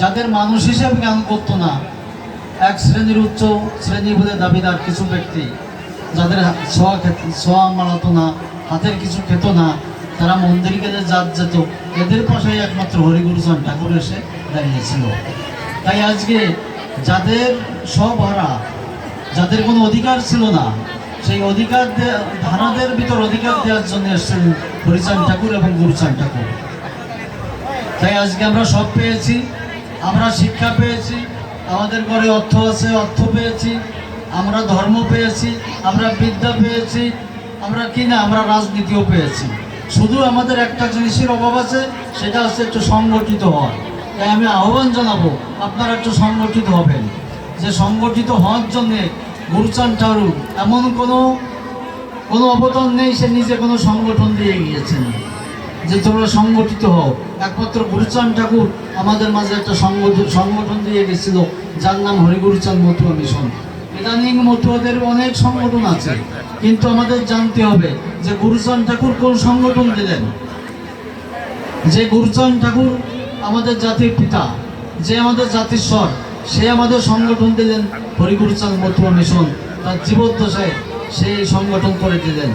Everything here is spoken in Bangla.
যাদের মানুষ হিসেবে জ্ঞান করতো না, এক শ্রেণীর উচ্চ শ্রেণী বলে দাবিদার কিছু ব্যক্তি, যাদের ছোঁয়া মালাতো না, হাতের কিছু খেত না, তারা মন্দির গেলে জাত যেত, এদের পাশেই একমাত্র হরিগুরুচরণ ঠাকুর এসে দাঁড়িয়েছিল। তাই আজকে যাদের সব হারা, যাদের কোনো অধিকার ছিল না, সেই অধিকার হারাদের ভিতর অধিকার দেওয়ার জন্য এসেছেন হরিচরণ ঠাকুর এবং গুরুচরণ ঠাকুর। তাই আজকে আমরা সব পেয়েছি, আমরা শিক্ষা পেয়েছি, আমাদের ঘরে অর্থ আছে, অর্থ পেয়েছি, আমরা ধর্ম পেয়েছি, আমরা বিদ্যা পেয়েছি, আমরা আমরা রাজনীতিও পেয়েছি। শুধু আমাদের একটা জিনিসের অভাব আছে, সেটা হচ্ছে একটু সংগঠিত হওয়া। তাই আমি আহ্বান জানাবো, আপনারা একটু সংগঠিত হবেন। যে সংগঠিত হওয়ার জন্যে গুরুচরণ ঠাকুর এমন কোনো অবদান নেই, সে নিজে কোনো সংগঠন দিয়ে গিয়েছেন যে তোমরা সংগঠিত হও। একমাত্র গুরুচরণ ঠাকুর আমাদের মাঝে একটা সংগঠন দিয়ে গেছিল, যার নাম হরিগুরুচরণ মতুয়া মিশন। ইদানিং মতুয়াদের অনেক সংগঠন আছে, কিন্তু আমাদের জানতে হবে যে গুরুচরণ ঠাকুর কোন সংগঠন দিলেন। যে গুরুচরণ ঠাকুর আমাদের জাতির পিতা, যে আমাদের জাতির স্বর, সে আমাদের সংগঠন দিলেন হরিগুরুচরণ মতুয়া মিশন। তার জীবদ্দশায় সেই সংগঠন করে দিলেন।